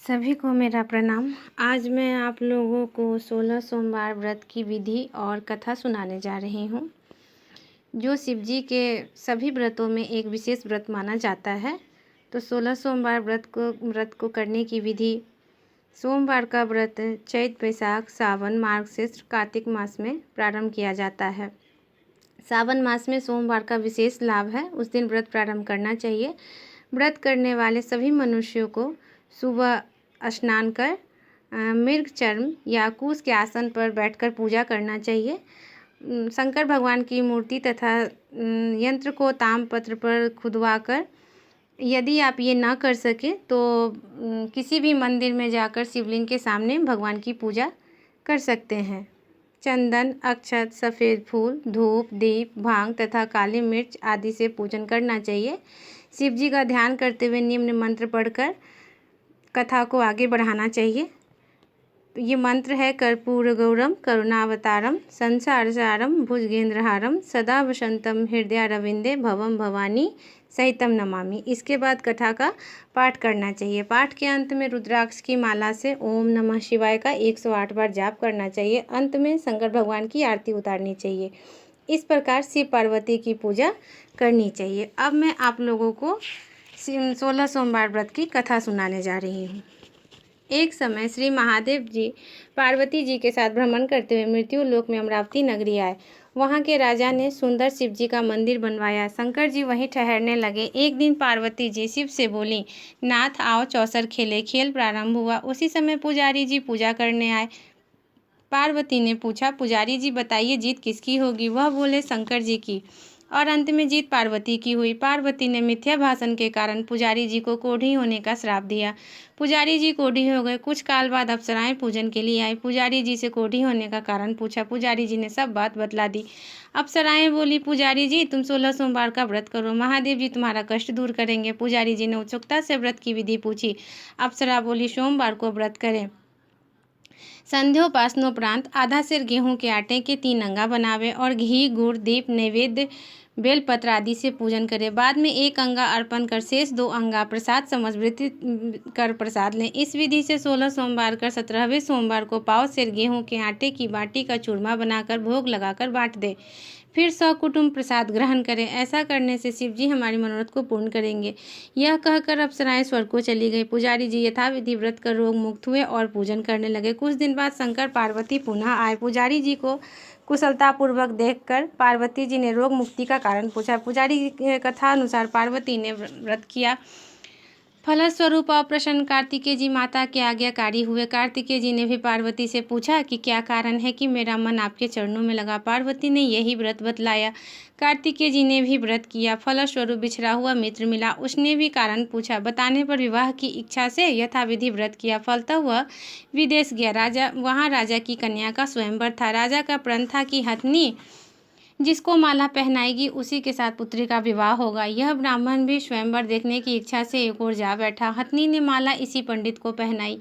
सभी को मेरा प्रणाम। आज मैं आप लोगों को 16 सोमवार व्रत की विधि और कथा सुनाने जा रही हूँ, जो शिव जी के सभी व्रतों में एक विशेष व्रत माना जाता है। तो 16 सोमवार व्रत को करने की विधि। सोमवार का व्रत चैत, वैशाख, सावन, मार्गशीर्ष, कार्तिक मास में प्रारंभ किया जाता है। सावन मास में सोमवार का विशेष लाभ है, उस दिन व्रत प्रारंभ करना चाहिए। व्रत करने वाले सभी मनुष्यों को सुबह स्नान कर मृग चर्म या कुश के आसन पर बैठकर पूजा करना चाहिए। शंकर भगवान की मूर्ति तथा यंत्र को ताम्रपत्र पर खुदवाकर, यदि आप ये ना कर सके तो किसी भी मंदिर में जाकर शिवलिंग के सामने भगवान की पूजा कर सकते हैं। चंदन, अक्षत, सफ़ेद फूल, धूप, दीप, भांग तथा काली मिर्च आदि से पूजन करना चाहिए। शिव जी का ध्यान करते हुए निम्न मंत्र पढ़कर कथा को आगे बढ़ाना चाहिए। ये मंत्र है: कर्पूर गौरम करुणावतारम संसार सारम भुजगेंद्रहारम सदा वसंतम हृदयारविंदे भवम भवानी सहितम नमामि। इसके बाद कथा का पाठ करना चाहिए। पाठ के अंत में रुद्राक्ष की माला से ओम नमः शिवाय का 108 बार जाप करना चाहिए। अंत में शंकर भगवान की आरती उतारनी चाहिए। इस प्रकार शिव पार्वती की पूजा करनी चाहिए। अब मैं आप लोगों को 16 सोमवार व्रत की कथा सुनाने जा रही हूँ। एक समय श्री महादेव जी पार्वती जी के साथ भ्रमण करते हुए मृत्यु लोक में अमरावती नगरी आए। वहाँ के राजा ने सुंदर शिव जी का मंदिर बनवाया। शंकर जी वहीं ठहरने लगे। एक दिन पार्वती जी शिव से बोली, नाथ आओ चौसर खेले। खेल प्रारंभ हुआ। उसी समय पुजारी जी पूजा करने आए। पार्वती ने पूछा, पुजारी जी बताइए जीत किसकी होगी? वह बोले, शंकर जी की। और अंत में जीत पार्वती की हुई। पार्वती ने मिथ्या भाषण के कारण पुजारी जी को कोढ़ी होने का श्राप दिया। पुजारी जी कोढ़ी हो गए। कुछ काल बाद अप्सराएं पूजन के लिए आई। पुजारी जी से कोढ़ी होने का कारण पूछा। पुजारी जी ने सब बात बतला दी। अप्सराएं बोली, पुजारी जी तुम 16 सोमवार का व्रत करो, महादेव जी तुम्हारा कष्ट दूर करेंगे। पुजारी जी ने उत्सुकता से व्रत की विधि पूछी। अप्सरा बोली, सोमवार को व्रत करें। संध्योपासनोपरांत आधा सेर गेहूं के आटे के 3 अंगा बनावे और घी, गुड़, दीप, नैवेद्य, बेलपत्र आदि से पूजन करें। बाद में 1 अंगा अर्पण कर शेष 2 अंगा प्रसाद समर्पित कर प्रसाद लें। इस विधि से 16 सोमवार कर 17वें सोमवार को पाव सेर गेहूं के आटे की बाटी का चूरमा बनाकर भोग लगाकर बांट दें। फिर सकुटुंब प्रसाद ग्रहण करें। ऐसा करने से शिव जी हमारी मनोरथ को पूर्ण करेंगे। यह कहकर अप्सराएं स्वर्ग को चली गई। पुजारी जी यथाविधि व्रत कर रोग मुक्त हुए और पूजन करने लगे। कुछ दिन बाद शंकर पार्वती पुनः आए। पुजारी जी को कुशलतापूर्वक देखकर पार्वती जी ने रोग मुक्ति का कारण पूछा। पुजारी की कथा अनुसार पार्वती ने व्रत किया। फलस्वरूप अप्रसन्न कार्तिकेय जी माता के आज्ञाकारी हुए। कार्तिकेय जी ने भी पार्वती से पूछा कि क्या कारण है कि मेरा मन आपके चरणों में लगा। पार्वती ने यही व्रत बतलाया। कार्तिकेय जी ने भी व्रत किया। फलस्वरूप बिछड़ा हुआ मित्र मिला। उसने भी कारण पूछा। बताने पर विवाह की इच्छा से यथाविधि व्रत किया। फलतः वह विदेश गया। वहाँ राजा की कन्या का स्वयंवर था। राजा का प्रण था कि हथनी जिसको माला पहनाएगी उसी के साथ पुत्री का विवाह होगा। यह ब्राह्मण भी स्वयंवर देखने की इच्छा से एक ओर जा बैठा। हथनी ने माला इसी पंडित को पहनाई।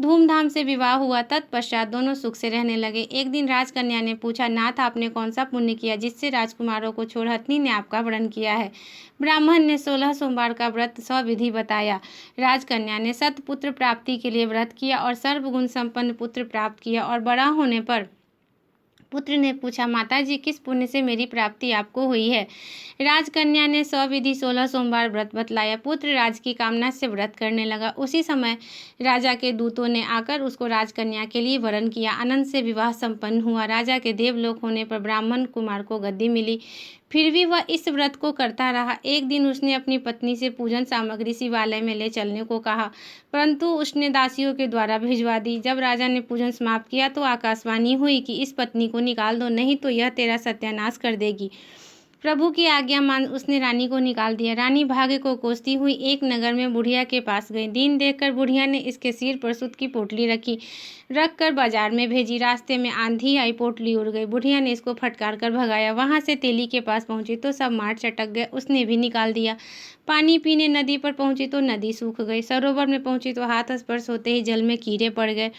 धूमधाम से विवाह हुआ। तत्पश्चात दोनों सुख से रहने लगे। एक दिन राजकन्या ने पूछा, नाथ आपने कौन सा पुण्य किया जिससे राजकुमारों को छोड़ हथनी ने आपका वरण किया है? ब्राह्मण ने 16 सोमवार का व्रत सविधि बताया। राजकन्या ने सत्पुत्र प्राप्ति के लिए व्रत किया और सर्वगुण संपन्न पुत्र प्राप्त किया। और बड़ा होने पर पुत्र ने पूछा, माताजी किस पुण्य से मेरी प्राप्ति आपको हुई है? राजकन्या ने सविधि 16 सोमवार व्रत बतलाया। पुत्र राज की कामना से व्रत करने लगा। उसी समय राजा के दूतों ने आकर उसको राजकन्या के लिए वरण किया। आनंद से विवाह संपन्न हुआ। राजा के देवलोक होने पर ब्राह्मण कुमार को गद्दी मिली। फिर भी वह इस व्रत को करता रहा। एक दिन उसने अपनी पत्नी से पूजन सामग्री शिवालय में ले चलने को कहा, परंतु उसने दासियों के द्वारा भिजवा दी। जब राजा ने पूजन समाप्त किया तो आकाशवाणी हुई कि इस पत्नी को निकाल दो, नहीं तो यह तेरा सत्यानाश कर देगी। प्रभु की आज्ञा मान उसने रानी को निकाल दिया। रानी भाग्य को कोसती हुई एक नगर में बुढ़िया के पास गई। दिन देखकर बुढ़िया ने इसके सिर पर सूत की पोटली रख कर बाजार में भेजी। रास्ते में आंधी आई, पोटली उड़ गई। बुढ़िया ने इसको फटकार कर भगाया। वहां से तेली के पास पहुंची तो सब मार चटक गए। उसने भी निकाल दिया। पानी पीने नदी पर पहुंची तो नदी सूख गई। सरोवर में पहुंची तो हाथ स्पर्श होते ही जल में कीड़े पड़ गए।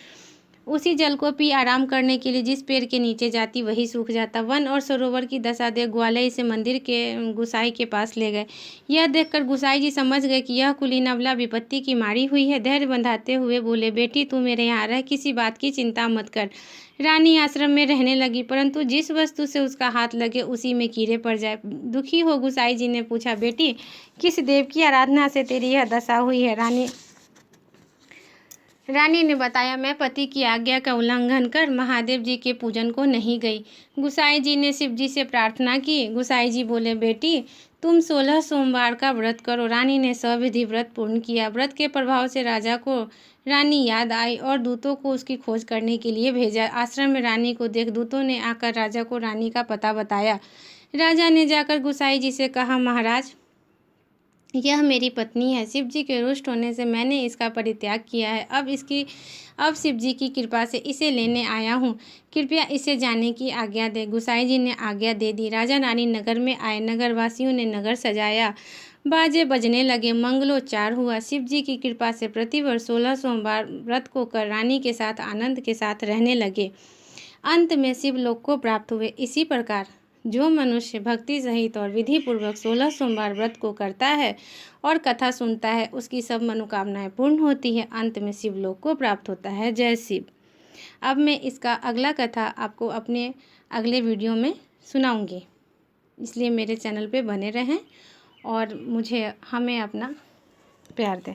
उसी जल को पी आराम करने के लिए जिस पेड़ के नीचे जाती वही सूख जाता। वन और सरोवर की दशा देख ग्वाले इसे मंदिर के गुसाई के पास ले गए। यह देखकर गुसाई जी समझ गए कि यह कुलीन अबला विपत्ति की मारी हुई है। धैर्य बंधाते हुए बोले, बेटी तू मेरे यहाँ रह, किसी बात की चिंता मत कर। रानी आश्रम में रहने लगी, परंतु जिस वस्तु से उसका हाथ लगे उसी में कीड़े पड़ जाए। दुखी हो गुसाई जी ने पूछा, बेटी किस देव की आराधना से तेरी यह दशा हुई है? रानी ने बताया, मैं पति की आज्ञा का उल्लंघन कर महादेव जी के पूजन को नहीं गई। गुसाई जी ने शिव जी से प्रार्थना की। गुसाई जी बोले, बेटी तुम 16 सोमवार का व्रत करो। रानी ने सविधि व्रत पूर्ण किया। व्रत के प्रभाव से राजा को रानी याद आई और दूतों को उसकी खोज करने के लिए भेजा। आश्रम में रानी को देख दूतों ने आकर राजा को रानी का पता बताया। राजा ने जाकर गुसाई जी से कहा, महाराज यह मेरी पत्नी है। शिव जी के रुष्ट होने से मैंने इसका परित्याग किया है। अब शिव जी की कृपा से इसे लेने आया हूँ। कृपया इसे जाने की आज्ञा दे। गुसाई जी ने आज्ञा दे दी। राजा रानी नगर में आए। नगरवासियों ने नगर सजाया, बाजे बजने लगे, मंगलोच्चार हुआ। शिव जी की कृपा से प्रतिवर्ष 16 सोमवार व्रत को कर रानी के साथ आनंद के साथ रहने लगे। अंत में शिवलोक को प्राप्त हुए। इसी प्रकार जो मनुष्य भक्ति सहित और विधि पूर्वक 16 सोमवार व्रत को करता है और कथा सुनता है, उसकी सब मनोकामनाएं पूर्ण होती है। अंत में शिवलोक को प्राप्त होता है। जय शिव। अब मैं इसका अगला कथा आपको अपने अगले वीडियो में सुनाऊंगी, इसलिए मेरे चैनल पे बने रहें और हमें अपना प्यार दें।